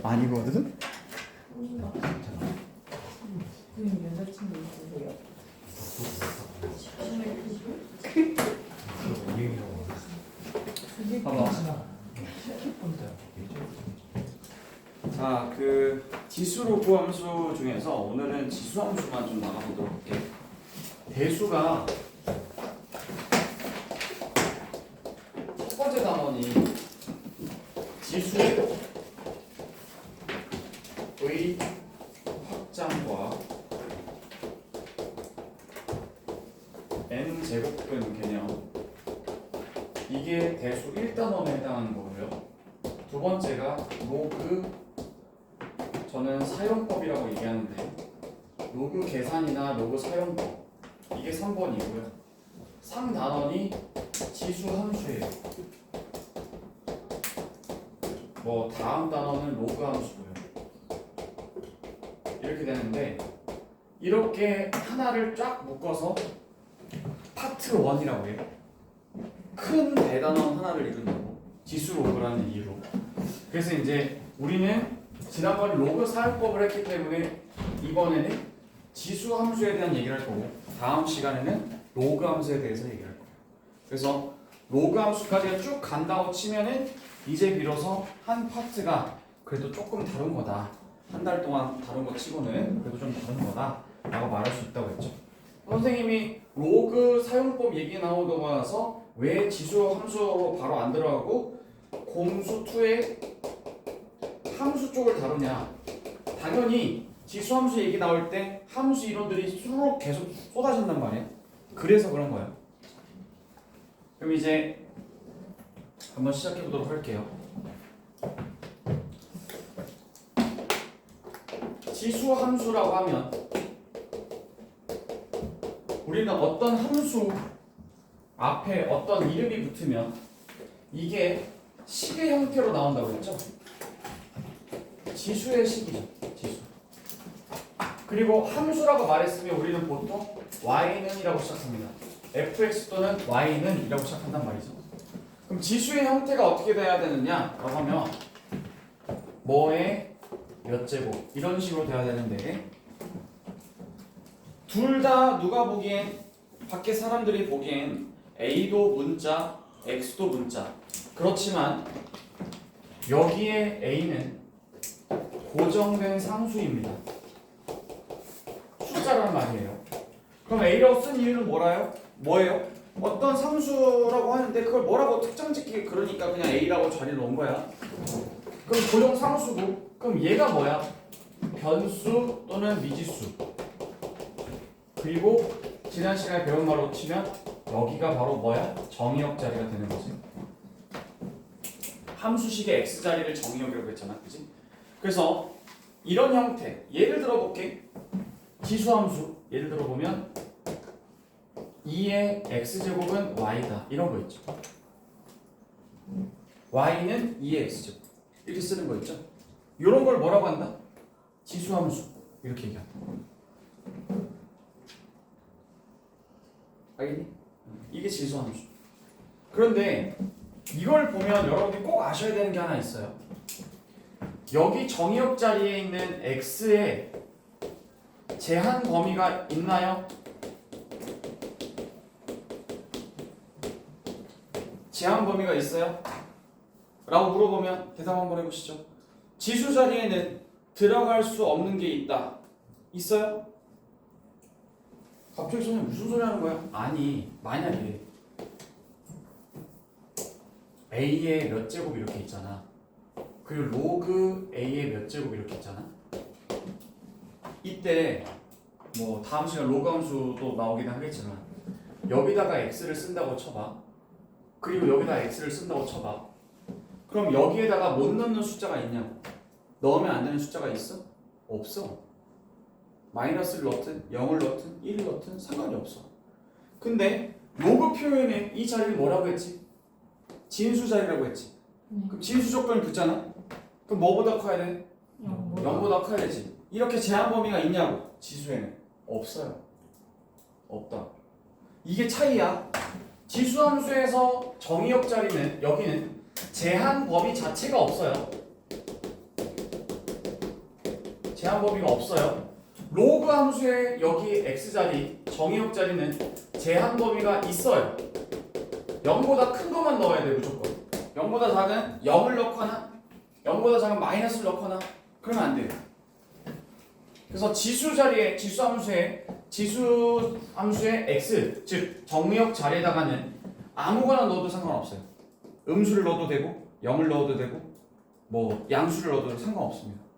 아니거든? 그럼 여자친구 있으세요? 봐봐. 자, 그 지수로그 함수 중에서 오늘은 지수 함수만 좀 나가보도록 할게. 대수가 첫 번째 단원이 지수의 확장과 n 제곱근 개념, 이게 대수 1단원에 해당하는 거고요. 두 번째가 로그, 저는 사용법이라고 얘기하는데 로그 계산이나 로그 사용법, 이게 3번이고요. 상단원이 지수 함수예요. 뭐 다음 단원은 로그 함수고요. 이렇게 되는데, 이렇게 하나를 쫙 묶어서 파트 1이라고 해요. 큰 대단원 하나를 이룬다고, 지수 로그라는 이유로. 그래서 이제 우리는 지난번에 로그 사용법을 했기 때문에 이번에는 지수 함수에 대한 얘기를 할 거고, 다음 시간에는 로그 함수에 대해서 얘기할 거예요. 그래서 로그 함수까지 쭉 간다고 치면은 이제 비로소 한 파트가 그래도 조금 다른 거다, 한 달 동안 다른 거 치고는 그래도 좀 다른 거다 라고 말할 수 있다고 했죠. 선생님이 로그 사용법 얘기 나오고 나서 왜 지수 함수로 바로 안 들어가고 공수 2의 함수 쪽을 다루냐. 당연히 지수 함수 얘기 나올 때 함수 이론들이 수록 계속 쏟아진단 말이에요. 그래서 그런 거예요. 그럼 이제 한번 시작해 보도록 할게요. 지수 함수라고 하면 우리는 어떤 함수 앞에 어떤 이름이 붙으면 이게 식의 형태로 나온다고 했죠? 지수의 식이죠. 지수. 그리고 함수라고 말했으면 우리는 보통 y는 이라고 시작합니다. fx 또는 y는 이라고 시작한단 말이죠. 그럼 지수의 형태가 어떻게 돼야 되느냐 라고 하면 뭐의 몇 제곱 이런 식으로 돼야 되는데, 둘 다 누가 보기엔, 밖에 사람들이 보기엔 a도 문자, x도 문자. 그렇지만 여기에 a는 고정된 상수입니다. 숫자란 말이에요. 그럼 a라고 쓴 이유는 뭐예요? 어떤 상수라고 하는데 그걸 뭐라고 특정 짓기, 그러니까 그냥 a라고 자리 놓은 거야. 그럼 고정 상수고, 그럼 얘가 뭐야? 변수 또는 미지수. 그리고 지난 시간에 배운 말로 치면 여기가 바로 뭐야? 정의역 자리가 되는 거지. 함수식의 x자리를 정의역이라고 했잖아, 그치? 그래서 이런 형태, 예를 들어 볼게. 지수함수 예를 들어 보면 2의 x제곱은 y다, 이런 거 있죠. y는 2의 x제곱, 이렇게 쓰는 거 있죠. 이런 걸 뭐라고 한다? 지수함수, 이렇게 얘기한다. 알겠니? 이게 지수함수. 그런데 이걸 보면 여러분이 꼭 아셔야 되는 게 하나 있어요. 여기 정의역 자리에 있는 x에 제한 범위가 있나요? 제한 범위가 있어요? 라고 물어보면 대답 한번 해보시죠. 지수 자리에는 들어갈 수 없는 게 있다. 있어요? 갑자기 선생님 무슨 소리 하는 거야? 아니, 만약에 a의 몇 제곱 이렇게 있잖아. 그리고 로그 a의 몇 제곱 이렇게 있잖아. 이때 뭐 다음 시간 로그 함수도 나오긴 하겠지만 여기다가 x를 쓴다고 쳐봐. 그리고 여기다 x를 쓴다고 쳐봐. 그럼 여기에다가 못 넣는 숫자가 있냐고. 넣으면 안 되는 숫자가 있어? 없어. 마이너스를 넣든 0을 넣든 1을 넣든 상관이 없어. 근데 로그 표현에 이 자리를 뭐라고 했지? 진수 자리라고 했지. 그럼 진수 조건이 붙잖아. 그럼 뭐보다 커야 돼? 0보다 커야 되지. 이렇게 제한 범위가 있냐고. 지수에는 없어요. 없다. 이게 차이야. 지수함수에서 정의역 자리는, 여기는 제한 범위 자체가 없어요. 제한 범위가 없어요. 로그 함수의 여기 x자리, 정의역 자리는 제한 범위가 있어요. 0보다 큰 것만 넣어야 돼요, 무조건. 0보다 작은 0을 넣거나 0보다 작은 마이너스를 넣거나 그러면 안 돼요. 그래서 지수 자리에 지수 함수의 x, 즉 정의역 자리에다가는 아무거나 넣어도 상관없어요. 음수를 넣어도 되고 0을 넣어도 되고 뭐 양수를 넣어도 상관없습니다.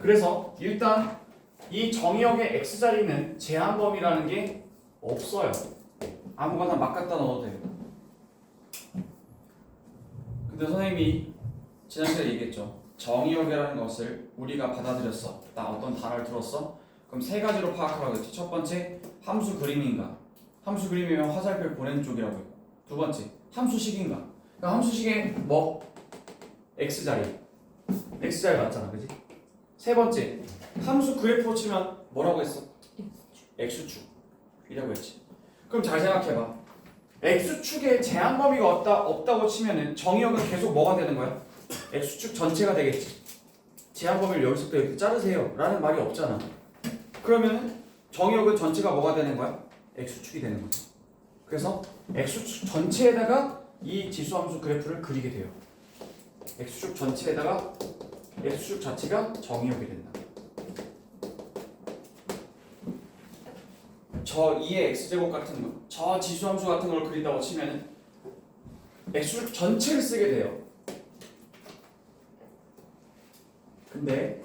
그래서 일단 이 정의역의 x자리는 제한 범위라는 게 없어요. 아무거나 막 갖다 넣어도 돼요. 근데 선생님이 지난 시간에 얘기했죠. 정의역이라는 것을 우리가 받아들였어. 나 어떤 단어를 들었어. 그럼 세 가지로 파악하라고 했지. 첫 번째, 함수 그림인가. 함수 그림이면 화살표 보내는 쪽이라고 했고. 두 번째, 함수식인가. 그러니까 함수식의 뭐? x자리. x자리 맞잖아, 그지? 세 번째, 함수 그래프로 치면 뭐라고 했어? x축이라고 했지. 그럼 잘 생각해봐. x축에 제한 범위가 없다고 치면은 정의역은 계속 뭐가 되는 거야? x축 전체가 되겠지. 제한 범위를 여기서부터 이렇게 자르세요 라는 말이 없잖아. 그러면 정의역은 전체가 뭐가 되는 거야? x축이 되는 거지. 그래서 x축 전체에다가 이 지수함수 그래프를 그리게 돼요. x축 전체에다가 x축 자체가 정의역이 된다. 저 2의 x제곱 같은 거, 저 지수함수 같은 걸 그린다고 치면은 x축 전체를 쓰게 돼요. 근데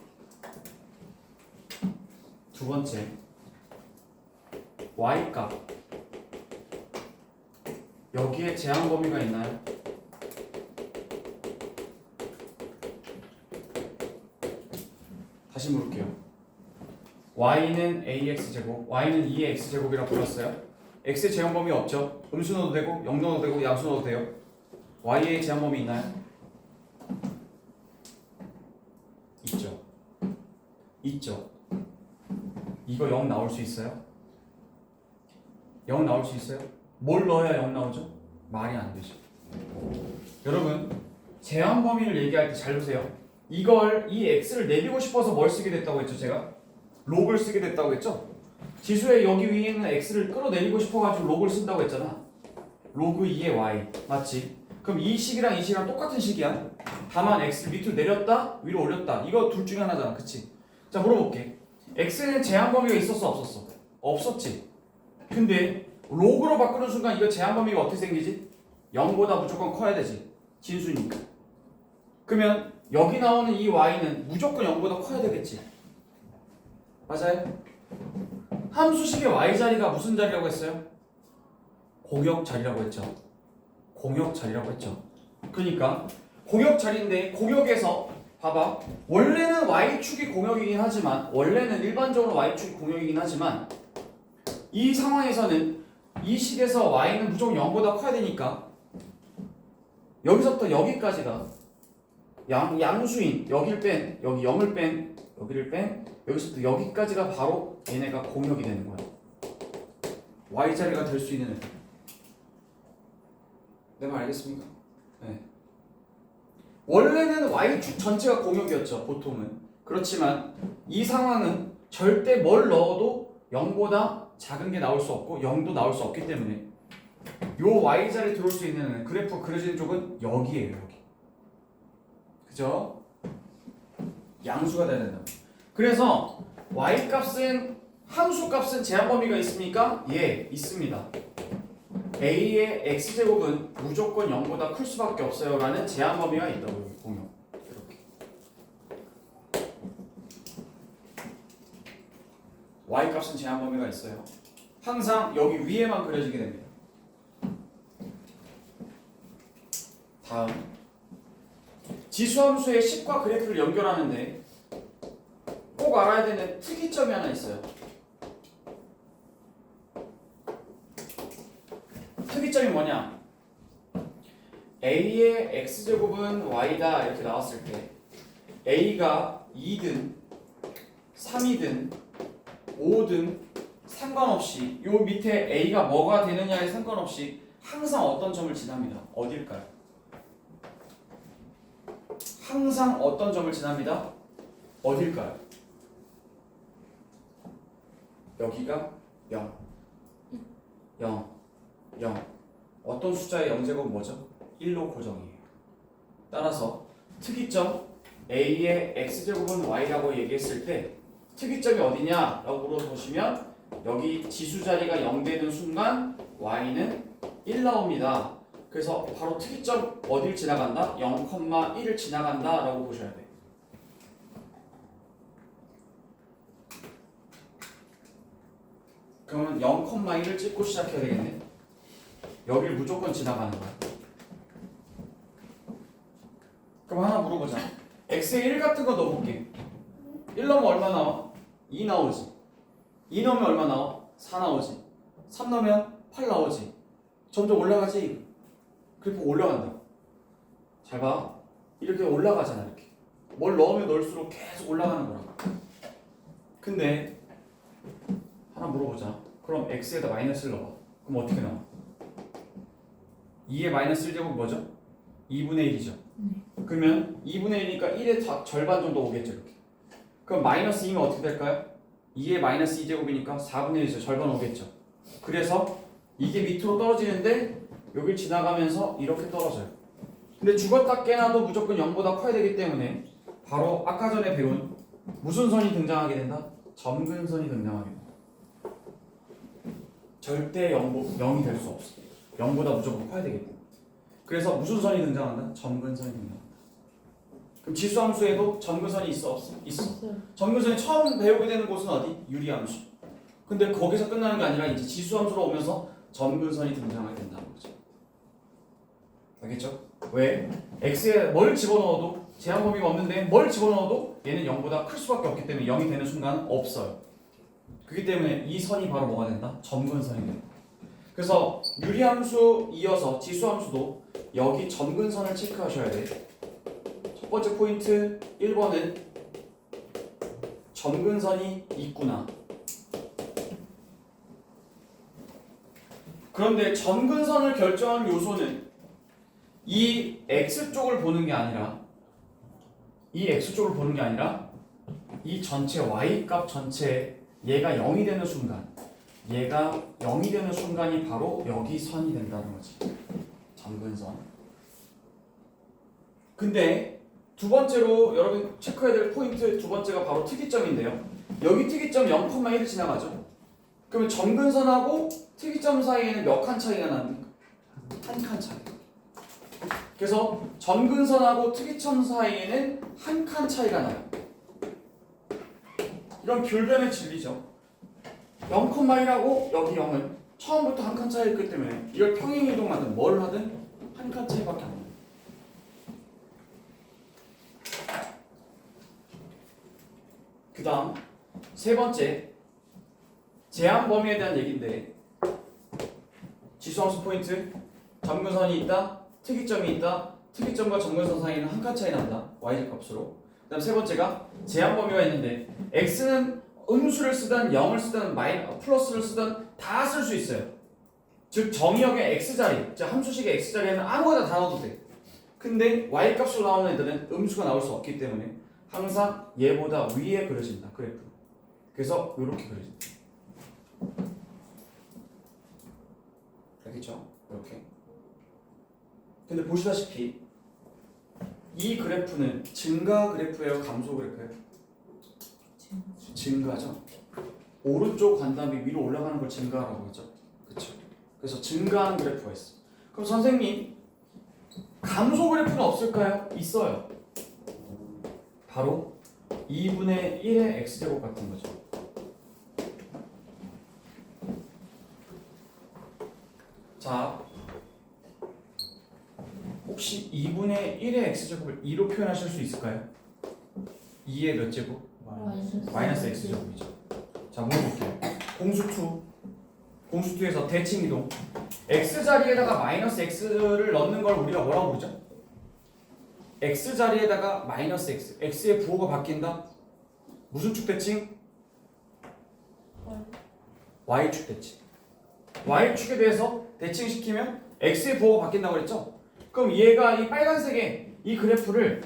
두 번째 y값 여기에 제한 범위가 있나요? 다시 물을게요. y는 ax제곱, y는 2의 x제곱이라고 불렀어요. x의 제한 범위 없죠? 음수 넣어도 되고 0 넣어도 되고 양수 넣어도 돼요. y의 제한 범위 있나요? 있죠. 있죠. 이거 0 나올 수 있어요? 0 나올 수 있어요? 뭘 넣어야 0 나오죠? 말이 안 되죠. 여러분, 제한 범위를 얘기할 때 잘 보세요. 이 x를 내리고 싶어서 뭘 쓰게 됐다고 했죠, 제가? 록을 쓰게 됐다고 했죠? 지수의 여기 위에 있는 x를 끌어내리고 싶어가지고 록을 쓴다고 했잖아. 로그 2의 y 맞지? 그럼 이 식이랑 이 식이랑 똑같은 식이야. 다만 x를 밑으로 내렸다 위로 올렸다 이거 둘 중에 하나잖아, 그치? 자, 물어볼게. x는 제한 범위가 있었어 없었어? 없었지. 근데 록으로 바꾸는 순간 이거 제한 범위가 어떻게 생기지? 0보다 무조건 커야 되지, 진수니까. 그러면 여기 나오는 이 y는 무조건 0보다 커야 되겠지. 맞아요? 함수식의 y자리가 무슨 자리라고 했어요? 공역 자리라고 했죠. 공역 자리라고 했죠. 그러니까 공역 자리인데 공역에서 봐봐. 원래는 y축이 공역이긴 하지만 원래는 일반적으로 y축이 공역이긴 하지만 이 상황에서는 이 식에서 y는 무조건 0보다 커야 되니까 여기서부터 여기까지가 양수인 여기를 뺀 여기 0을 뺀 여기를 뺀 여기서부터 여기까지가 바로 얘네가 공역이 되는 거야. y자리가 될 수 있는 애들. 내 말 알겠습니까? 네. 원래는 y축 전체가 공역이었죠, 보통은. 그렇지만 이 상황은 절대 뭘 넣어도 0보다 작은 게 나올 수 없고 0도 나올 수 없기 때문에 요 y자리에 들어올 수 있는 그래프 그려지는 쪽은 여기에요, 여기. 그죠? 양수가 돼야 된다. 그래서 y값은 함수값은 제한 범위가 있습니까? 예, 있습니다. a의 x제곱은 무조건 0보다 클 수밖에 없어요 라는 제한 범위가 있다고 여기 보면 이렇게 y값은 제한 범위가 있어요. 항상 여기 위에만 그려지게 됩니다. 다음 지수함수의 식과 그래프를 연결하는데 꼭 알아야 되는 특이점이 하나 있어요. 특이점이 뭐냐? a의 x제곱은 y다 이렇게 나왔을 때 a가 2든 3이든 5든 상관없이 요 밑에 a가 뭐가 되느냐에 상관없이 항상 어떤 점을 지납니다. 어딜까요? 항상 어떤 점을 지납니다. 어딜까요? 여기가 0, 0, 0. 어떤 숫자의 0제곱은 뭐죠? 1로 고정이에요. 따라서 특이점 A의 X제곱은 Y라고 얘기했을 때 특이점이 어디냐? 라고 물어보시면 여기 지수 자리가 0 되는 순간 Y는 1 나옵니다. 그래서 바로 특이점 어딜 지나간다? 0,1을 지나간다 라고 보셔야 돼요. 그러면 0,1을 찍고 시작해야 되겠네. 여기를 무조건 지나가는 거야. 그럼 하나 물어보자. x에 1 같은 거 넣어볼게. 1 넣으면 얼마 나와? 2 나오지. 2 넣으면 얼마 나와? 4 나오지. 3 넣으면 8 나오지. 점점 올라가지. 그래프 올라간다. 잘 봐. 이렇게 올라가잖아. 이렇게. 뭘 넣으면 넣을수록 계속 올라가는 거라고. 근데 하나 물어보자. 그럼 x에다 마이너스를 넣어봐. 그럼 어떻게 나와? 2의 마이너스 1제곱이 뭐죠? 2분의 1이죠. 그러면 2분의 1이니까 1의 절반 정도 오겠죠. 이렇게. 그럼 마이너스 2면 어떻게 될까요? 2의 마이너스 2제곱이니까 4분의 1이죠. 절반 오겠죠. 그래서 이게 밑으로 떨어지는데 여길 지나가면서 이렇게 떨어져요. 근데 죽었다 깨나도 무조건 0보다 커야 되기 때문에 바로 아까 전에 배운 무슨 선이 등장하게 된다? 점근선이 등장하게 된다. 절대 0이 될 수 없어. 0보다 무조건 커야 되겠다. 그래서 무슨 선이 등장한다? 점근선이 등장한다. 그럼 지수함수에도 점근선이 있어 없어? 있어. 점근선이 처음 배우게 되는 곳은 어디? 유리함수. 근데 거기서 끝나는 게 아니라 이제 지수함수로 오면서 점근선이 등장하게 된다는 거죠. 알겠죠? 왜? x에 뭘 집어넣어도 제한 범위가 없는데 뭘 집어넣어도 얘는 0보다 클 수밖에 없기 때문에 0이 되는 순간은 없어요. 그렇기 때문에 이 선이 바로 뭐가 된다? 점근선이 된다. 그래서 유리함수 이어서 지수함수도 여기 점근선을 체크하셔야 돼. 첫 번째 포인트 1번은 점근선이 있구나. 그런데 점근선을 결정하는 요소는 이 x쪽을 보는 게 아니라 이 전체 y값 전체에 얘가 0이 되는 순간 얘가 0이 되는 순간이 바로 여기 선이 된다는 거지. 점근선. 근데 두 번째로 여러분 체크해야 될 포인트 두 번째가 바로 특이점인데요. 여기 특이점 0,1을 지나가죠. 그러면 점근선하고 특이점 사이에는 몇 칸 차이가 납니까? 한 칸 차이. 그래서 점근선하고 특이점 사이에는 한 칸 차이가 나요. 이런 불변의 진리죠. 0,1하고 여기 0은 처음부터 한 칸 차이였기 때문에 이걸 평행이동하든 뭘 하든 한 칸 차이밖에 안 나요. 그 다음 세 번째 제한 범위에 대한 얘기인데 지수함수 포인트 점근선이 있다, 특이점이 있다, 특이점과 점근선 사이는 한 칸 차이 난다. y값으로. 그 다음 세 번째가 제한 범위가 있는데 x는 음수를 쓰든 0을 쓰든 플러스를 쓰든 다 쓸 수 있어요. 즉 정의역의 x자리, 즉 함수식의 x자리에는 아무거나 다 넣어도 돼. 근데 y값으로 나오는 애들은 음수가 나올 수 없기 때문에 항상 얘보다 위에 그려진다. 그래프. 그래서 이렇게 그려진다. 알겠죠? 이렇게. 근데 보시다시피 이 그래프는 증가 그래프예요? 감소 그래프예요? 증가죠. 오른쪽 관담이 위로 올라가는 걸 증가라고 하죠. 그렇죠? 그래서 증가하는 그래프가 있어. 그럼 선생님 감소 그래프는 없을까요? 있어요. 바로 2분의 1의 x제곱 같은 거죠. 자, 혹시 2분의 1의 x제곱을 2로 표현하실 수 있을까요? 2의 몇 제곱? 마이너스 x제곱이죠. 자, 물어볼게요. 공수2에서 대칭이동 x자리에다가 마이너스 x를 넣는 걸 우리가 뭐라고 부르죠? x자리에다가 마이너스 x x의 부호가 바뀐다? 무슨 축 대칭? y축 대칭. y축에 대해서 대칭시키면 x의 부호가 바뀐다고 그랬죠? 그럼 얘가 이 빨간색의 이 그래프를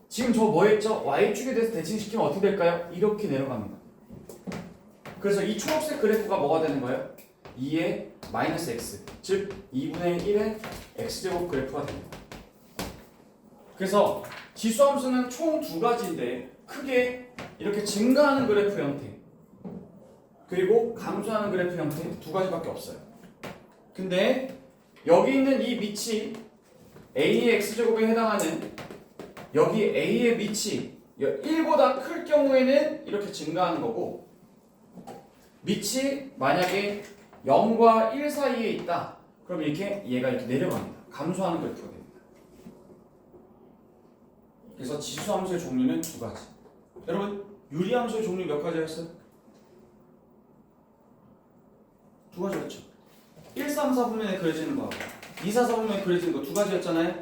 지금 저 뭐 했죠? y축에 대해서 대칭시키면 어떻게 될까요? 이렇게 내려갑니다. 그래서 이 초록색 그래프가 뭐가 되는 거예요? 2의 마이너스 x, 즉 2분의 1의 x제곱 그래프가 됩니다. 그래서 지수함수는 총 두 가지인데 크게 이렇게 증가하는 그래프 형태 그리고 감소하는 그래프 형태 두 가지밖에 없어요. 근데 여기 있는 이 밑이 a의 x제곱에 해당하는 여기 a의 밑이 1보다 클 경우에는 이렇게 증가하는 거고 밑이 만약에 0과 1 사이에 있다 그럼 이렇게 얘가 이렇게 내려갑니다. 감소하는 그래프가 됩니다. 그래서 지수함수의 종류는 두 가지. 여러분 유리함수의 종류 몇 가지였어요? 두 가지였죠. 1, 3, 4분면에 그려지는 거하고 2, 4, 4분면에 그려지는 거 두 가지였잖아요.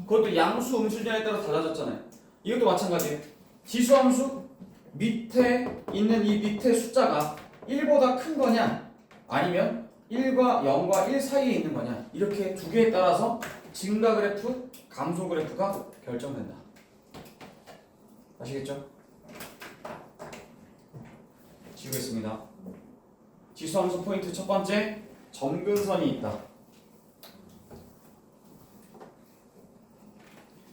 그것도 양수, 음수냐에 따라 달라졌잖아요. 이것도 마찬가지예요. 지수함수 밑에 있는 이 밑에 숫자가 1보다 큰 거냐 아니면 1과 0과 1 사이에 있는 거냐 이렇게 두 개에 따라서 증가 그래프, 감소 그래프가 결정된다. 아시겠죠? 지우겠습니다. 지수함수 포인트 첫 번째, 점근선이 있다.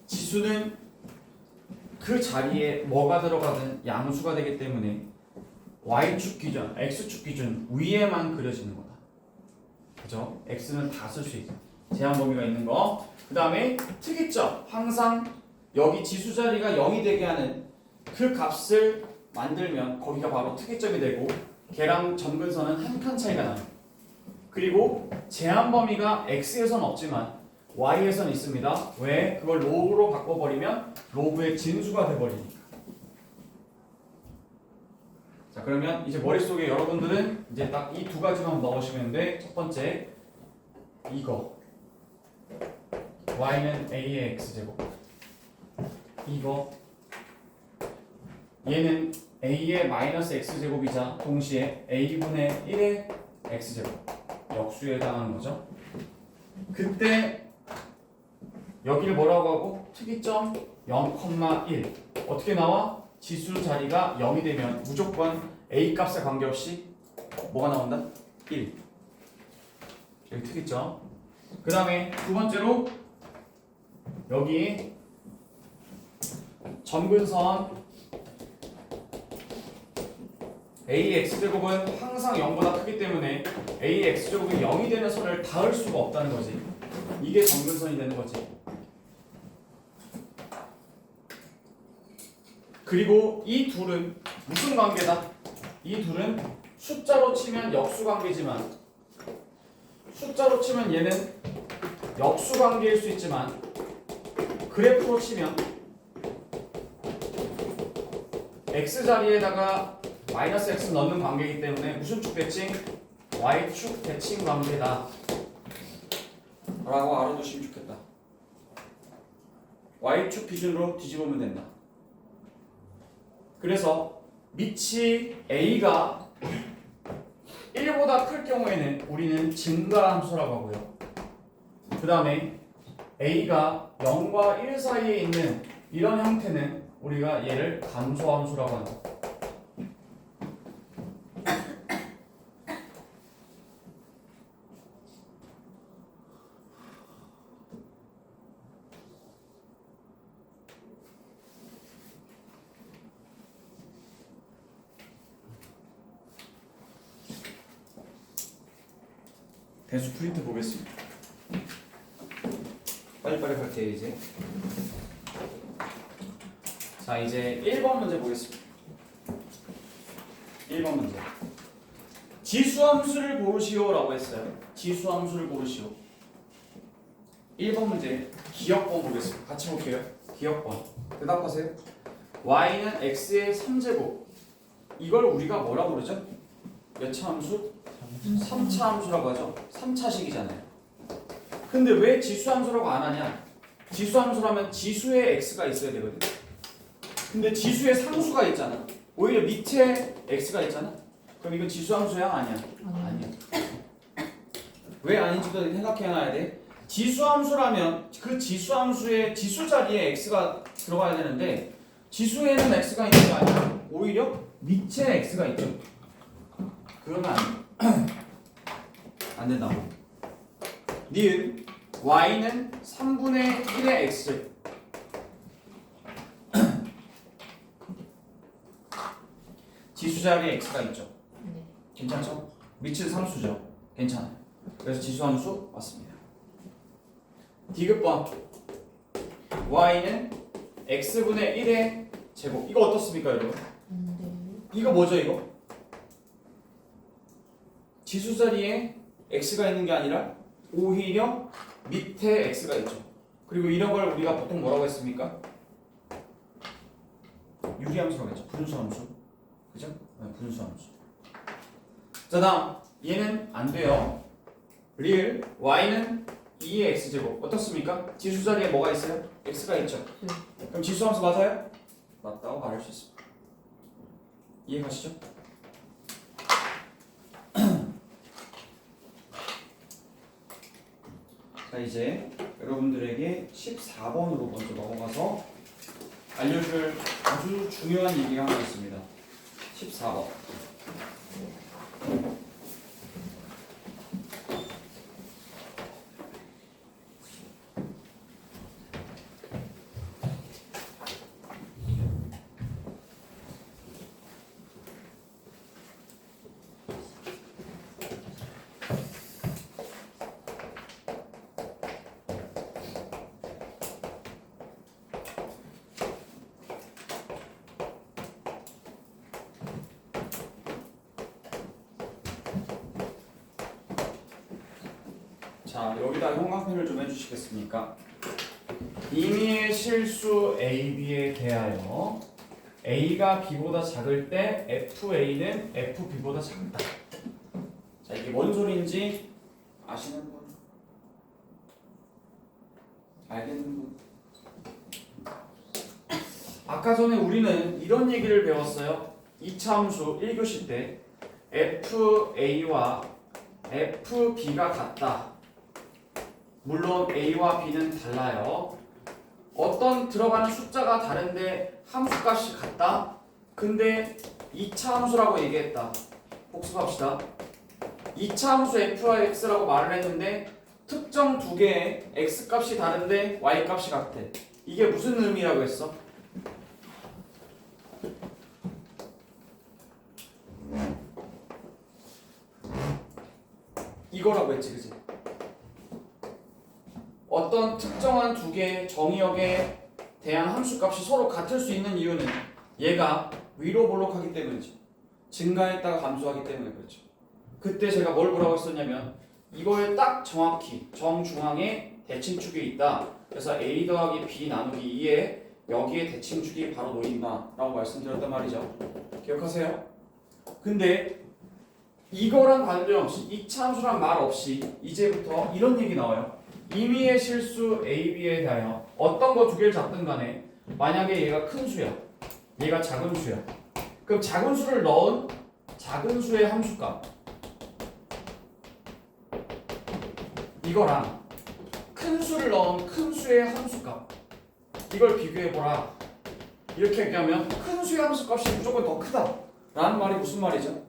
지수는 그 자리에 뭐가 들어가든 양수가 되기 때문에 y축 기준, x축 기준 위에만 그려지는 거다. 그죠? x는 다 쓸 수 있어. 제한 범위가 있는 거. 그 다음에 특이점, 항상 여기 지수 자리가 0이 되게 하는 그 값을 만들면 거기가 바로 특이점이 되고 걔랑 점근선은 한 칸 차이가 나요. 그리고 제한 범위가 x에선 없지만 y에선 있습니다. 왜? 그걸 로그로 바꿔버리면 로그의 진수가 돼버리니까. 자, 그러면 이제 머릿속에 여러분들은 이제 딱 이 두 가지만 넣으시면 돼. 첫 번째 이거 y는 a의 x제곱, 이거 얘는 a의 마이너스 x제곱이자 동시에 a분의 1의 x제곱 역수에 해당하는 거죠. 그때 여기를 뭐라고 하고 특이점 0,1 어떻게 나와? 지수 자리가 0이 되면 무조건 a 값에 관계없이 뭐가 나온다? 1. 여기 특이점. 그 다음에 두 번째로 여기 점근선 ax제곱은 항상 0보다 크기 때문에 ax제곱이 0이 되는 선을 닿을 수가 없다는 거지. 이게 점근선이 되는 거지. 그리고 이 둘은 무슨 관계다? 이 둘은 숫자로 치면 역수 관계지만 숫자로 치면 얘는 역수 관계일 수 있지만 그래프로 치면 x자리에다가 마이너스 x 넣는 관계이기 때문에 무슨 축 대칭? y축 대칭 관계다 라고 알아두시면 좋겠다. y축 기준으로 뒤집으면 된다. 그래서 밑이 a가 1보다 클 경우에는 우리는 증가함수라고 하고요. 그 다음에 a가 0과 1 사이에 있는 이런 형태는 우리가 얘를 감소함수라고 한다. 대수 프린트 보겠습니다. 빨리빨리 갈게요 이제. 자 이제 1번 문제 보겠습니다. 1번 문제. 지수함수를 고르시오 라고 했어요. 지수함수를 고르시오. 1번 문제 기억번 보겠습니다. 같이 볼게요. 기억번. 대답하세요. y는 x의 3제곱. 이걸 우리가 뭐라고 그러죠? 몇 차 함수? 3차 함수라고 하죠. 3차식이잖아요. 근데 왜 지수함수라고 안 하냐? 지수함수라면 지수에 x가 있어야 되거든. 근데 지수에 상수가 있잖아. 오히려 밑에 x가 있잖아. 그럼 이건 지수함수야? 아니야? 아니야. 왜 아닌지도 생각해놔야 돼. 지수함수라면 그 지수함수의 지수 자리에 x가 들어가야 되는데 지수에는 x가 있는 게 아니라 오히려 밑에 x가 있죠. 그러면 안 된다고. 니은 y는 3분의 1의 x 지수 자리에 x가 있죠. 네. 괜찮죠? 미칠 상수죠. 괜찮아요. 그래서 지수함수 맞습니다. 디귿번 y는 x분의 1의 제곱. 이거 어떻습니까 여러분? 안 돼요. 이거 뭐죠 이거? 지수 자리에 x가 있는 게 아니라 오히려 밑에 x가 있죠. 그리고 이런 걸 우리가 보통 뭐라고 했습니까? 유리함수라고 했죠. 분수함수. 그죠? 네, 분수함수. 자 다음 얘는 안 돼요. 리을 y는 2의 x제곱 어떻습니까? 지수 자리에 뭐가 있어요? x가 있죠. 네. 그럼 지수함수 맞아요? 맞다고 말할 수 있습니다. 이해가시죠? 자 이제 여러분들에게 14번으로 먼저 넘어가서 알려줄 아주 중요한 얘기가 하나 있습니다. 14번. 자 여기다 형광펜을 좀 해주시겠습니까? 임의의 실수 AB에 대하여 A가 B보다 작을 때 FA는 FB보다 작다. 자 이게 뭔 소리인지 아시는 분? 알겠는 분? 아까 전에 우리는 이런 얘기를 배웠어요. 2차 함수 1교시 때 FA와 FB가 같다. 물론 A와 B는 달라요. 어떤 들어가는 숫자가 다른데 함수값이 같다? 근데 2차 함수라고 얘기했다. 복습합시다. 2차 함수 F와 X라고 말을 했는데 특정 두 개의 X값이 다른데 Y값이 같대. 이게 무슨 의미라고 했어? 이거라고 했지, 그치? 어떤 특정한 두 개의 정의역에 대한 함수값이 서로 같을 수 있는 이유는 얘가 위로 볼록하기 때문이죠. 증가했다가 감소하기 때문에 그렇죠. 그때 제가 뭐라고 했었냐면 이거에 딱 정확히 정중앙에 대칭축이 있다. 그래서 A 더하기 B 나누기 2에 여기에 대칭축이 바로 놓인다 라고 말씀드렸단 말이죠. 기억하세요? 근데 이거랑 관련없이 2차 함수란 말 없이 이제부터 이런 얘기 나와요. 임의의 실수 AB에 대하여 어떤 거 두 개를 잡든 간에 만약에 얘가 큰 수야 얘가 작은 수야 그럼 작은 수를 넣은 작은 수의 함수값 이거랑 큰 수를 넣은 큰 수의 함수값 이걸 비교해보라. 이렇게 얘기하면 큰 수의 함수값이 무조건 더 크다 라는 말이 무슨 말이죠?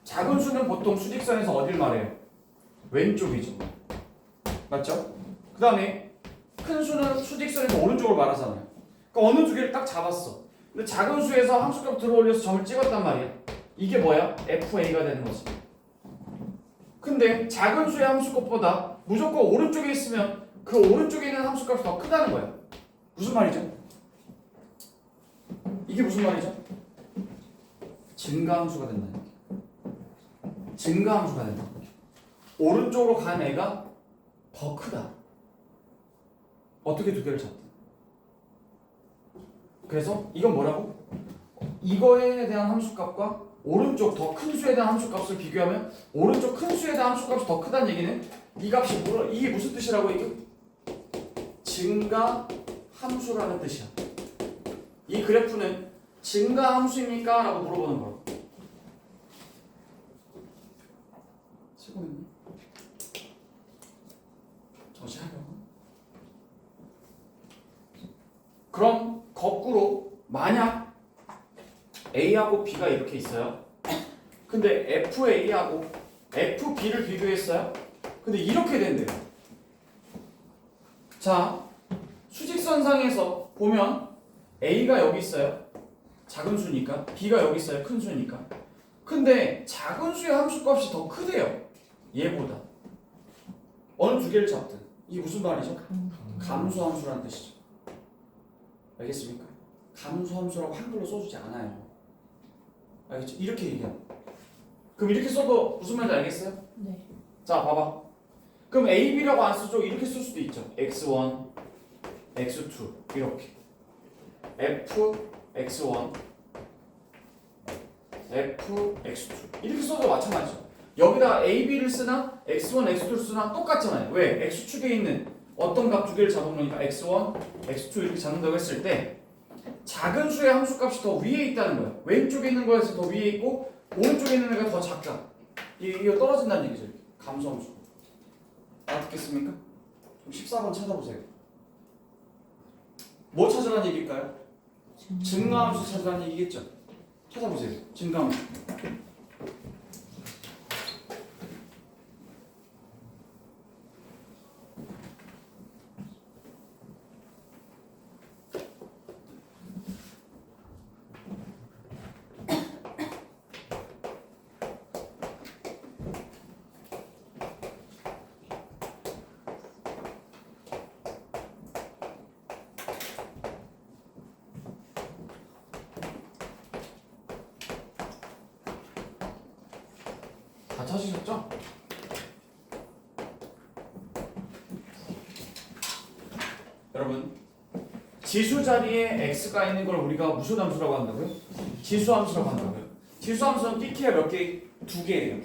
작은 수는 보통 수직선에서 어딜 말해요? 왼쪽이죠. 맞죠? 그 다음에 큰 수는 수직선에서 오른쪽을 말하잖아요. 그러니까 어느 두 개를 딱 잡았어. 근데 작은 수에서 함수값 들어올려서 점을 찍었단 말이야. 이게 뭐야? FA가 되는 거지. 근데 작은 수의 함수값보다 무조건 오른쪽에 있으면 그 오른쪽에 있는 함수값이 더 크다는 거야. 무슨 말이죠? 이게 무슨 말이죠? 증가함수가 된다는 거야. 증가함수가 된다. 오른쪽으로 간 애가 더 크다. 어떻게 두 개를 잡든. 그래서 이건 뭐라고? 이거에 대한 함수값과 오른쪽 더 큰 수에 대한 함수값을 비교하면 오른쪽 큰 수에 대한 함수값이 더 크다는 얘기는 이 값이 이게 무슨 뜻이라고 이게? 증가 함수라는 뜻이야. 이 그래프는 증가 함수입니까? 라고 물어보는 거라고. 쓰고 있니? 저지하려고? 그럼 거꾸로 만약 A하고 B가 이렇게 있어요. 근데 FA하고 FB를 비교했어요. 근데 이렇게 된대요. 자, 수직선상에서 보면 A가 여기 있어요. 작은 수니까. B가 여기 있어요. 큰 수니까. 근데 작은 수의 함수값이 더 크대요. 얘보다. 어느 두 개를 잡든. 이게 무슨 말이죠? 감수함수라는 뜻이죠. 알겠습니까? 감수함수라고 한글로 써주지 않아요. 알겠죠? 이렇게 얘기합니다. 그럼 이렇게 써도 무슨 말인지 알겠어요? 네. 자, 봐봐. 그럼 A, B라고 안 쓰죠? 이렇게 쓸 수도 있죠. X1, X2 이렇게. F, X1, F, X2 이렇게 써도 마찬가지죠. 여기다 A, B를 쓰나 X1, X2를 쓰나 똑같잖아요. 왜? X축에 있는 어떤 값 두 개를 잡아놓으니까 X1, X2 이렇게 잡는다고 했을 때 작은 수의 함수값이 더 위에 있다는 거예요. 왼쪽에 있는 거에서 더 위에 있고 오른쪽에 있는 애가 더 작다. 이거 떨어진다는 얘기죠. 이렇게. 감수함수. 알아듣겠습니까? 그럼 14번 찾아보세요. 뭐 찾으라는 얘기일까요? 증가함수 찾으라는 얘기겠죠? 찾아보세요. 증가함수. 다 찾으셨죠? 여러분, 지수 자리에 x가 있는 걸 우리가 무슨 함수라고 한다고요? 지수 함수라고 한다고요. 지수 함수는 띠키가 몇 개? 두 개예요.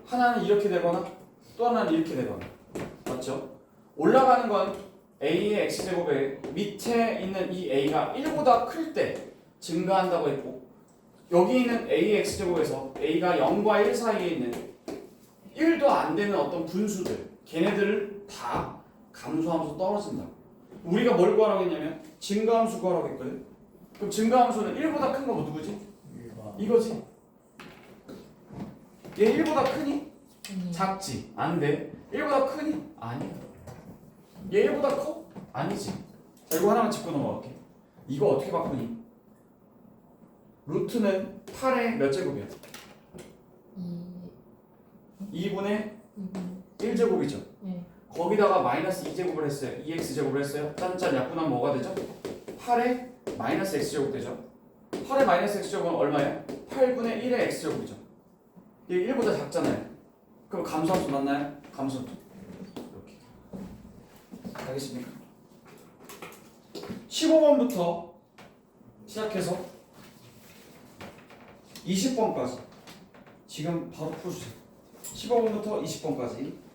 하나는 이렇게 되거나 또 하나는 이렇게 되거나. 맞죠? 올라가는 건 a의 x제곱에 밑에 있는 이 a가 1보다 클 때 증가한다고 했고, 여기 있는 a의 x제곱에서 a가 0과 1 사이에 있는 1도 안 되는 어떤 분수들, 걔네들을 다 감소하면서 떨어진다. 우리가 뭘 구하라고 했냐면 증가함수 구하라고 했거든. 그럼 증가함수는 1보다 큰 거 뭐 누구지? 이거지. 얘 1보다 크니? 작지? 안 돼. 1보다 크니? 아니야. 얘 1보다 커? 아니지. 자, 이거 하나만 짚고 넘어갈게. 이거 어떻게 바꾸니? 루트는 8의 몇 제곱이야? 2분의 1제곱이죠. 네. 거기다가 마이너스 2제곱을 했어요. 2x제곱을 했어요. 짠짠 약분하면 뭐가 되죠? 8의 마이너스 x제곱 되죠. 8의 마이너스 x제곱은 얼마예요? 8분의 1의 x제곱이죠. 이게 1보다 작잖아요. 그럼 감소함수 맞나요? 감소함수. 이렇게. 알겠습니까? 15번부터 시작해서 20번까지 지금 바로 풀어주세요. 15번부터 20번까지.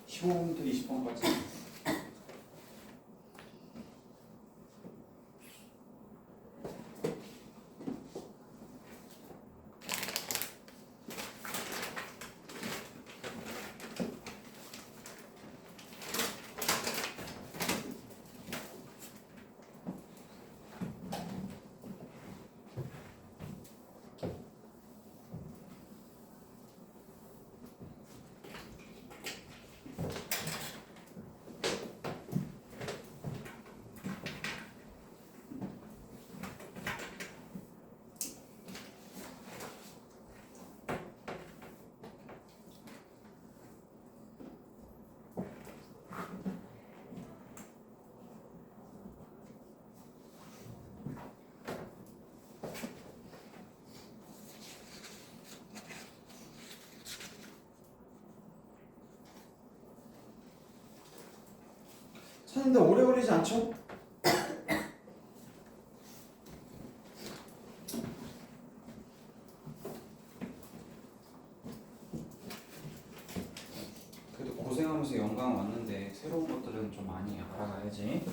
십 15번부터 20번까지. 하는데 오래 걸리지 않죠? 그래도 고생하면서 영광 왔는데 새로운 것들은 좀 많이 알아가야지.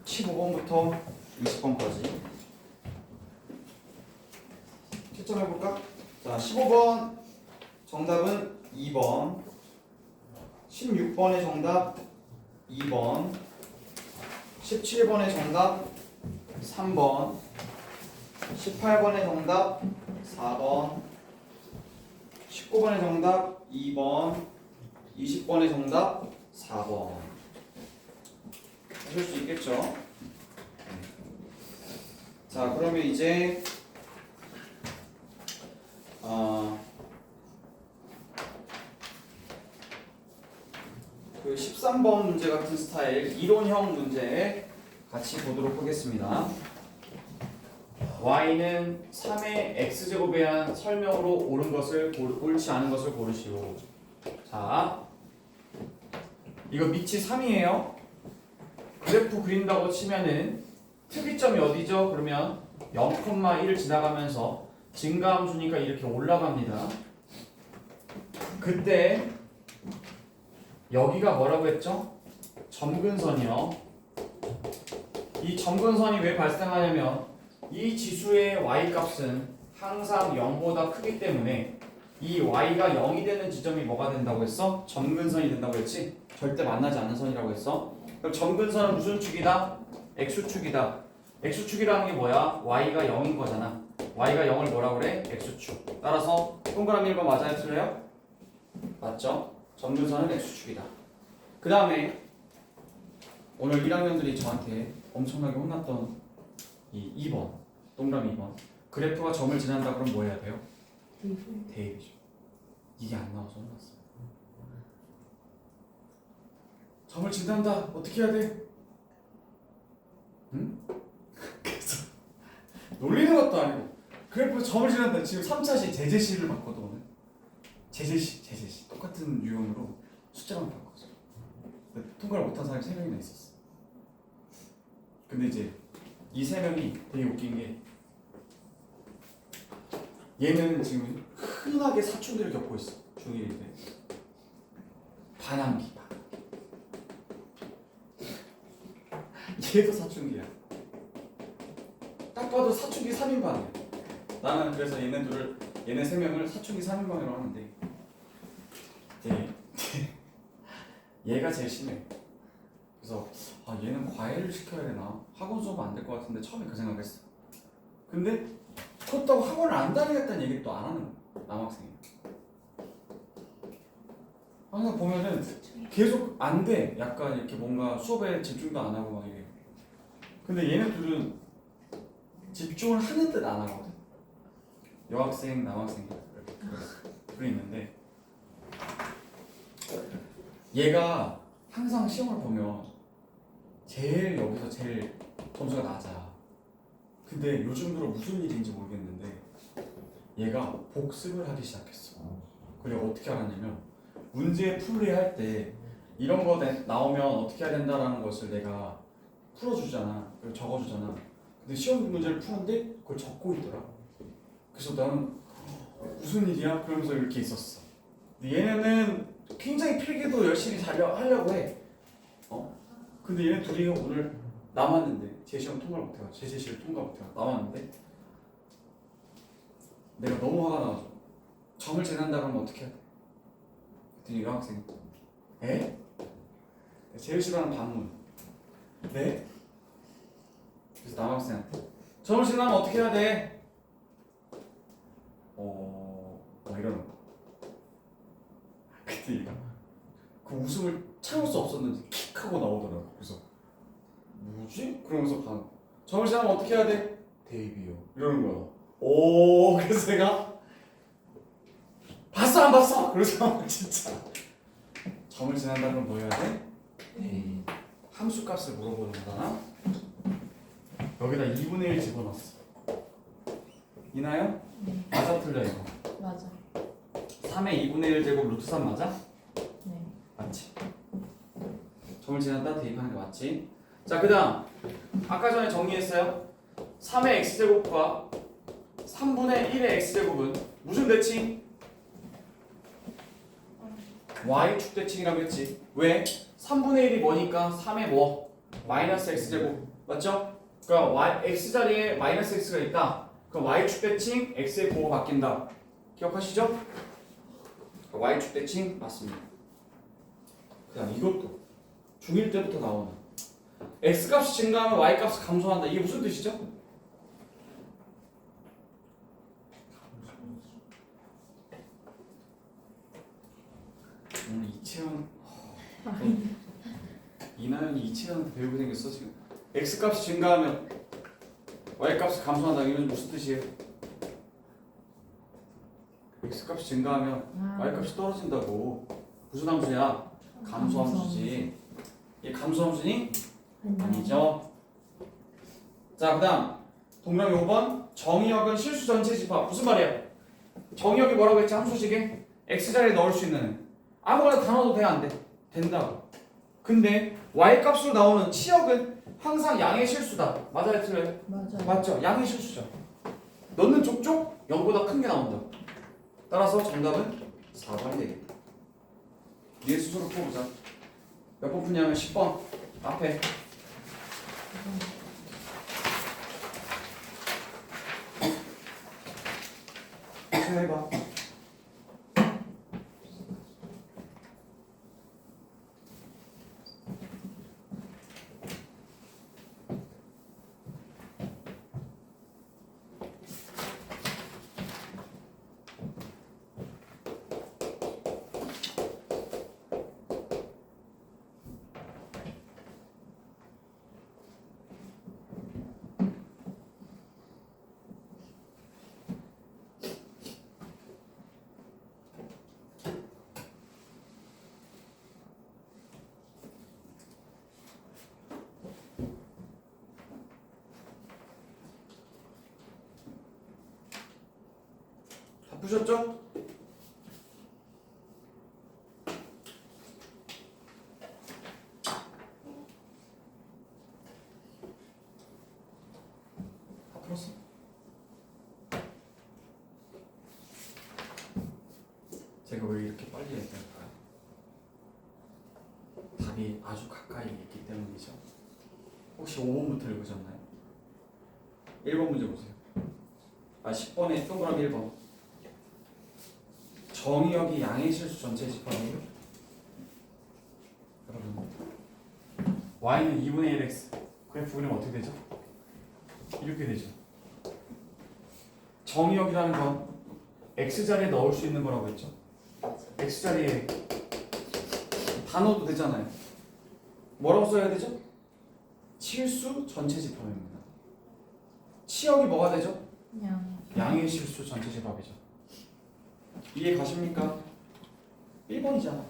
15번부터 20번까지 채점해볼까? 자, 15번 정답은 2번, 16번의 정답 2번, 17번의 정답 3번, 18번의 정답 4번, 19번의 정답 2번, 20번의 정답 4번. 하실 수 있겠죠? 자, 그러면 이제 그 13번 문제 같은 스타일 이론형 문제 같이 보도록 하겠습니다. y는 3의 x제곱에 대한 설명으로 옳지 않은 것을 고르시오. 자, 이거 밑이 3이에요. 그래프 그린다고 치면은 특이점이 어디죠? 그러면 0,1을 지나가면서 증가함수니까 이렇게 올라갑니다. 그때 여기가 뭐라고 했죠? 점근선이요. 이 점근선이 왜 발생하냐면 이 지수의 y 값은 항상 0보다 크기 때문에 이 y가 0이 되는 지점이 뭐가 된다고 했어? 점근선이 된다고 했지? 절대 만나지 않는 선이라고 했어. 그럼 점근선은 무슨 축이다? x축이다. x축이라는 게 뭐야? y가 0인 거잖아. y가 0을 뭐라 그래? x축. 따라서 동그라미 1번 맞아요? 틀려요? 맞죠? 점근선은 x축이다. 그 다음에 오늘 1학년들이 저한테 엄청나게 혼났던 이 2번 동그라미 2번 그래프가 점을 지난다 그러면 뭐 해야 돼요? 대입이죠. 이게 안 나와서 혼났어요. 점을 지난다 어떻게 해야 돼? 응? 그래서 놀리는 것도 아니고 그래프 점을 지난다. 지금 3차시 제재시를 봤거든 오늘. 제재시 똑같은 유형으로 숫자만 바꿨어. 통과를 못한 사람이 3명이나 있었어. 근데 이제 이 3명이 되게 웃긴 게 얘는 지금 흔하게 사춘기를 겪고 있어. 중1인데 반항기. 얘도 사춘기야. 딱 봐도 사춘기 3인방이야. 나는 그래서 얘네 3명을 사춘기 3인방이라고 하는데 얘가 제일 심해. 그래서 얘는 과외를 시켜야 되나? 학원 수업 안 될 것 같은데 처음에 그 생각했어. 근데 그렇다고 학원을 안 다니겠다는 얘기 또 안 하는 거야. 남학생이. 항상 보면은 계속 안 돼. 약간 이렇게 뭔가 수업에 집중도 안 하고 막 이래. 근데 얘네 둘은 집중을 하는 듯 안 하거든. 여학생, 남학생 둘이 있는데 얘가 항상 시험을 보면 여기서 제일 점수가 낮아. 근데 요즘 들어 무슨 일인지 모르겠는데 얘가 복습을 하기 시작했어. 그리고 어떻게 알았냐면 문제 풀이할 때 이런 거 나오면 어떻게 해야 된다라는 것을 내가 풀어주잖아. 그리고 적어주잖아. 근데 시험 문제를 푸는데 그걸 적고 있더라. 그래서 나는 무슨 일이야? 그러면서 이렇게 있었어. 근데 얘네는 굉장히 필기도 열심히 하려고 해. 근데 얘네 둘이 오늘 남았는데 제 시험 통과를 못해가지고 제시를 통과 못해가지고 남았는데 내가 너무 화가 나가지고 점을 재난다 그러면 어떻게 해야 돼? 그랬더니 여학생이 에? 제일 싫어하는 반문. 네? 그래서 남학생한테 점을 재나면 어떻게 해야 돼? 이러는 거. 그때 얘가 그 웃음을 참을 수 없었는지 킥 하고 나오더라고. 그래서 뭐지? 그러면서 점을 지나면 어떻게 해야 돼? 대입이요. 이러는 거야. 그래서 내가 봤어 안 봤어? 그래서 진짜 점을 지난다 그러면 뭐 해야 돼? 대입. 함수값을 물어보는 거잖아. 여기다 2분의 1 집어넣었어. 이나요? 맞아 틀려 이거? 맞아. 3의 2분의 1 제곱 루트 3 맞아? 네. 맞지? 점을 지났다 대입하는 게 맞지. 자, 그 다음 아까 전에 정리했어요. 3의 x제곱과 3분의 1의 x제곱은 무슨 대칭? y축 대칭이라고 했지. 왜? 3분의 1이 뭐니까 3의 뭐? 마이너스 x제곱 맞죠? 그러니까 y, x자리에 마이너스 x가 있다. 그럼 y축 대칭 x의 부호가 바뀐다. 기억하시죠? y축 대칭 맞습니다. 그 다음 이것도 중1 때부터 나오는 x값이 증가하면 y값이 감소한다. 이게 무슨 뜻이죠? 오늘 이채영 이나연이 이채영한테 배우게 생겼어 지금. x값이 증가하면 y값이 감소한다. 이건 무슨 뜻이에요? x값이 증가하면 y값이 떨어진다고. 무슨 함수야? 감소함수지. 이게 감소함수니? 아니죠. 자, 그 다음 동그라미 5번 정의역은 실수 전체 집합. 무슨 말이야? 정의역이 뭐라고 했지? 함수식에 x자리에 넣을 수 있는 아무거나 다 넣어도 돼? 안 돼? 된다고. 근데 y값으로 나오는 치역은 항상 양의 실수다. 맞아요? 틀려요? 맞아요. 맞죠? 양의 실수죠. 넣는 족족 0보다 큰 게 나온다. 따라서 정답은 4번이 되겠다. 위에 수수로 풀어보자. 몇 번 푸냐면 10번 앞에 해봐. 다 푸셨죠? 다 풀었어? 제가 왜 이렇게 빨리 얘기할까요? 답이 아주 가까이 있기 때문이죠. 혹시 5번부터 읽으셨나요? 1번 문제 보세요. 10번에 동그라미 1번. 정의역이 양의 실수 전체 집합이에요. 여러분, y는 2분의 1x. 그래프 그리면 어떻게 되죠? 이렇게 되죠. 정의역이라는 건 x자리에 넣을 수 있는 거라고 했죠. x자리에 다 넣어도 되잖아요. 뭐라고 써야 되죠? 실수 전체 집합입니다. 치역이 뭐가 되죠? 양의 실수 전체 집합이죠. 이해 가십니까? 1번이잖아.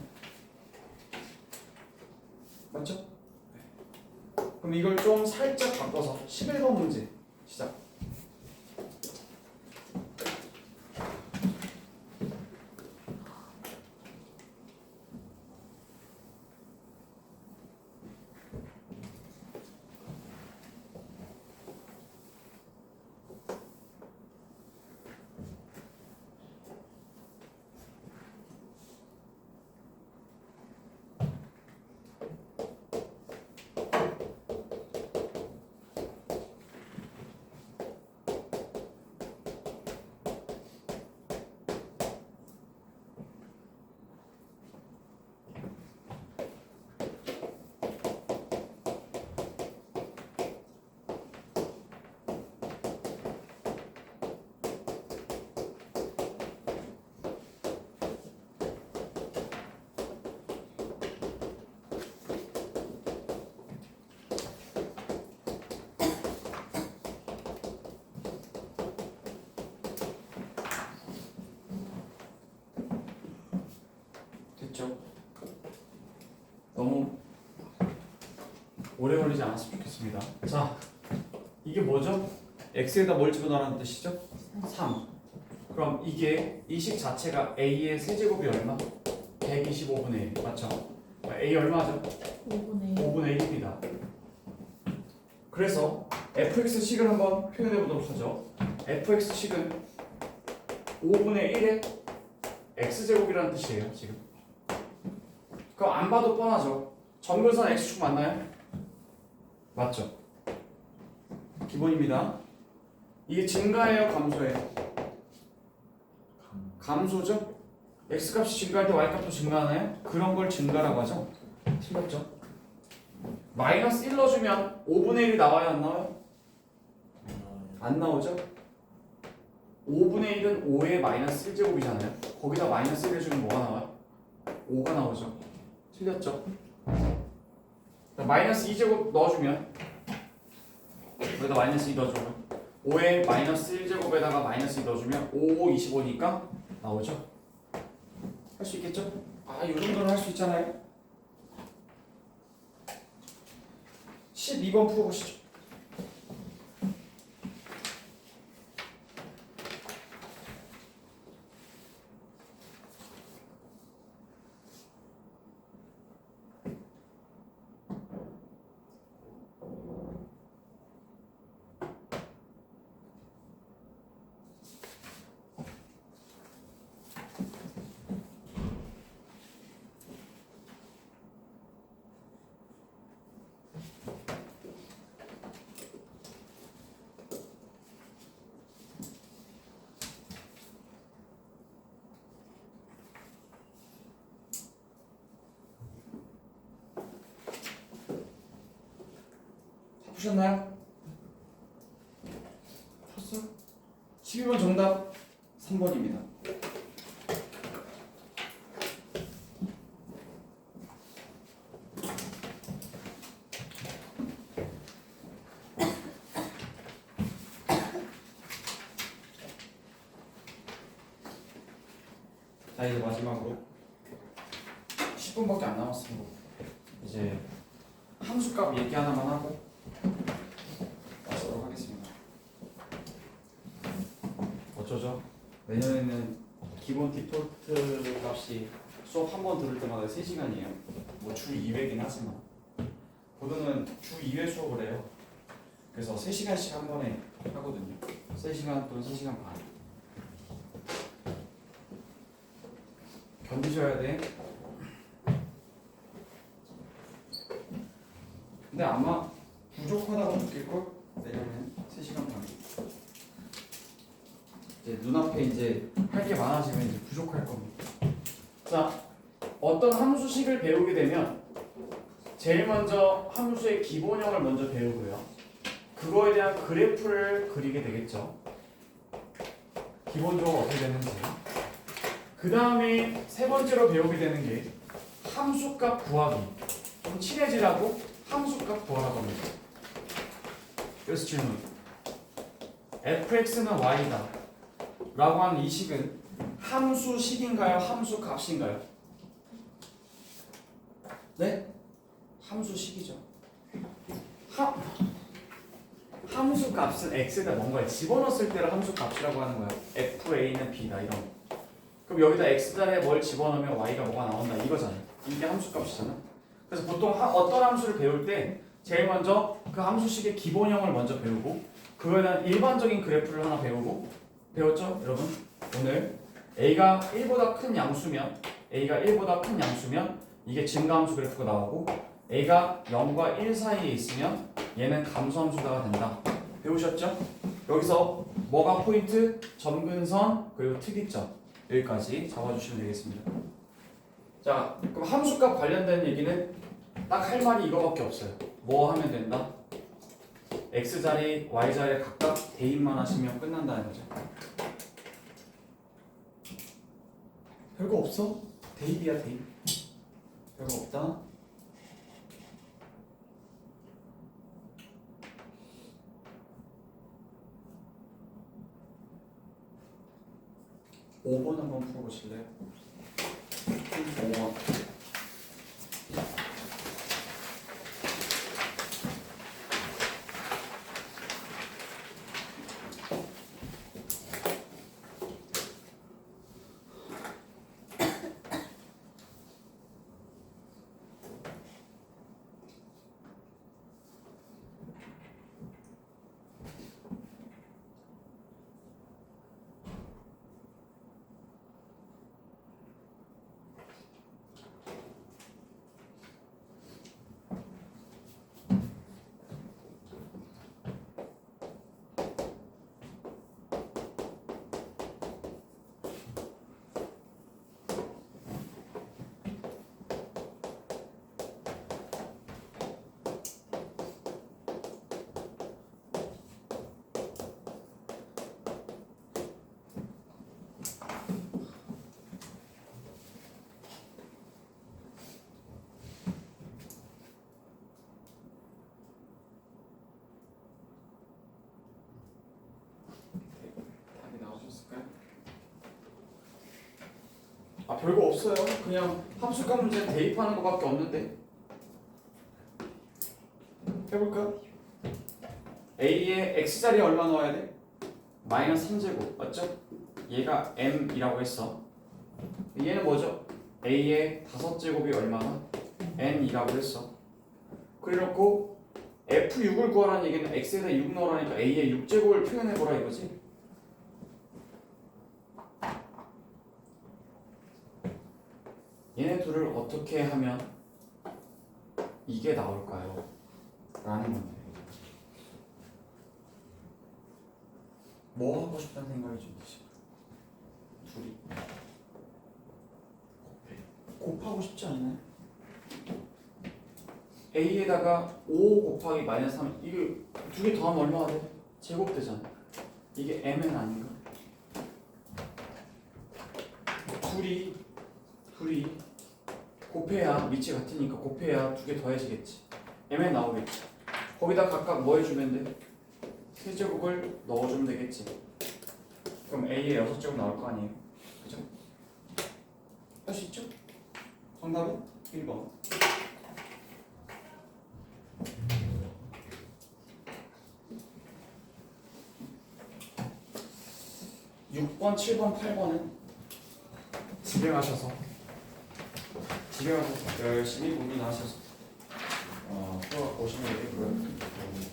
맞죠? 네. 그럼 이걸 좀 살짝 바꿔서 11번 문제 시작. 됐죠? 너무 오래 걸리지 않았으면 좋겠습니다. 자, 이게 뭐죠? x에다 뭘 집어넣으라는 뜻이죠? 3. 그럼 이게 이 식 자체가 a의 세제곱이 얼마? 125분의 1 맞죠? A 얼마죠? 5분의 5분의 1입니다. 그래서 fx식을 한번 표현해 보도록 하죠. fx식은 5분의 1의 x제곱이라는 뜻이에요. 지금 그거 안 봐도 뻔하죠. 점근선 x축 맞나요? 맞죠? 기본입니다. 이게 증가예요, 감소예요? 감소죠? x값이 증가할 때 y값도 증가하나요? 그런 걸 증가라고 하죠. 틀렸죠? 마이너스 1 넣어주면 5분의 1이 나와요, 안 나와요? 안 나오죠? 5분의 1은 5의 마이너스 1제곱이잖아요. 거기다 마이너스 1 해주면 뭐가 나와요? 5가 나오죠. 틀렸죠? 마이너스 2제곱 넣어주면 여기다 마이너스 2 넣어주면 5의 마이너스 1제곱에다가 마이너스 2 넣어주면 5, 25니까 나오죠? 할 수 있겠죠? 아, 이 정도는 할 수 있잖아요. 12번 풀어보시죠. 푸셨나요? 푸셨어요? 12번 정답 3번입니다. 자, 이제 마지막으로 10분밖에 안 남았습니다. 이제 함수값 얘기 하나만 하고 마치도록 하겠습니다. 어쩌죠? 내년에는 기본 디폴트 값이 수업 한 번 들을 때마다 3시간이에요. 뭐 주 2회긴 하지만 보통은 주 2회 수업을 해요. 그래서 3시간씩 한 번에 하거든요. 3시간 또는 3시간 반. 견디셔야 돼. 근데 아마 부족하다고 느낄걸? 내년에는 3시간 반. 이제 눈앞에 이제 할 게 많아지면 이제 부족할 겁니다. 자, 어떤 함수식을 배우게 되면 제일 먼저 함수의 기본형을 먼저 배우고요. 그거에 대한 그래프를 그리게 되겠죠. 기본적으로 어떻게 되는지. 그 다음에 세 번째로 배우게 되는 게 함수값 구하기. 좀 친해지라고 함수값 구하라고 합니다. 그래서 질문. fx는 y다 라고 하는 이 식은 함수식인가요? 함수값인가요? 네? 함수식이죠. 함수값은 x에다 뭔가에 집어넣었을 때를 함수값이라고 하는 거예요. fa는 b다 이런 거. 그럼 여기다 x자리에 뭘 집어넣으면 y가 뭐가 나온다 이거잖아요. 이게 함수값이잖아. 그래서 보통 어떤 함수를 배울 때 제일 먼저 그 함수식의 기본형을 먼저 배우고 그거에 대한 일반적인 그래프를 하나 배우고 배웠죠? 여러분? 오늘 a가 1보다 큰 양수면 이게 증가함수 그래프가 나오고 a가 0과 1 사이에 있으면 얘는 감소함수가 된다. 배우셨죠? 여기서 뭐가 포인트? 점근선 그리고 특이점 여기까지 잡아주시면 되겠습니다. 자, 그럼 함수값 관련된 얘기는 딱 할 말이 이거밖에 없어요. 뭐 하면 된다? x자리, y자리에 각각 대입만 하시면 끝난다는 거죠. 별거 없어? 대입이야 대입. 별거 없다. (5번) 한번 풀어보실래요? 5번. 아 별거 없어요. 그냥 함수값 문제 대입하는 거밖에 없는데. 해볼까? A에 x자리에 얼마 넣어야 돼? 마이너스 3제곱 맞죠? 얘가 m이라고 했어. 얘는 뭐죠? A의 5제곱이 얼마나? n이라고 했어. 그래놓고 F6을 구하라는 얘기는 x에다 6 넣으라니까 A의 6제곱을 표현해보라 이거지. 얘네 둘을 어떻게 하면 이게 나올까요? 라는 건데 뭐 하고 싶다는 생각이 좀 드시죠? 둘이 곱하고 싶지 않나요? A에다가 5 곱하기 마이너스 3 이게 두 개 더하면 얼마가 돼? 제곱되잖아. 이게 mn 아닌가? 둘이 곱해야 밑이 같으니까 곱해야 두 개 더해지겠지. mn 나오겠지. 거기다 각각 뭐 해주면 돼? 세제곱을 넣어주면 되겠지. 그럼 A에 6제곱 나올 거 아니에요? 그죠? 할 수 있죠? 정답은 1번. 6번, 7번, 8번은 집에 가셔서 열심히 고민하셔서 풀어갖고 오시면 되겠고요.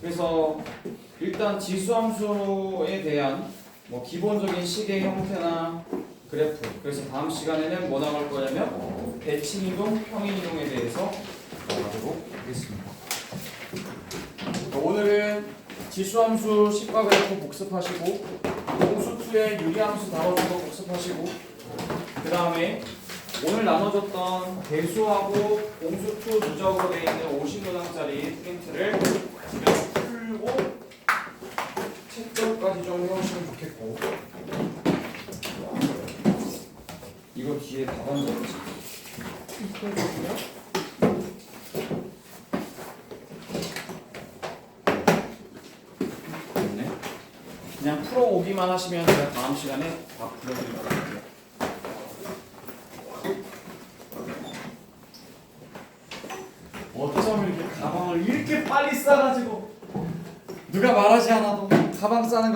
그래서 일단 지수함수에 대한 뭐 기본적인 식의 형태나 그래프, 그래서 다음 시간에는 뭐 나올 거냐면 대칭이동, 평행이동에 대해서 나가도록 하겠습니다. 오늘은 지수함수 식과 그래프 복습하시고 공수2의 유리함수 다뤄준 거 복습하시고 그 다음에 오늘 나눠줬던 대수하고 공수2 누적으로 되어 있는 50문항짜리 프린트를 집에서 풀고 채점까지 좀 해오시면 좋겠고 이거 뒤에 답안 적었지? 됐네. 그냥 풀어오기만 하시면 제가 다음 시간에 다 불러드리도록 할게요. 어쩜 이렇게 가방을 이렇게 빨리 싸가지고 누가 말하지 않아도 가방 싸는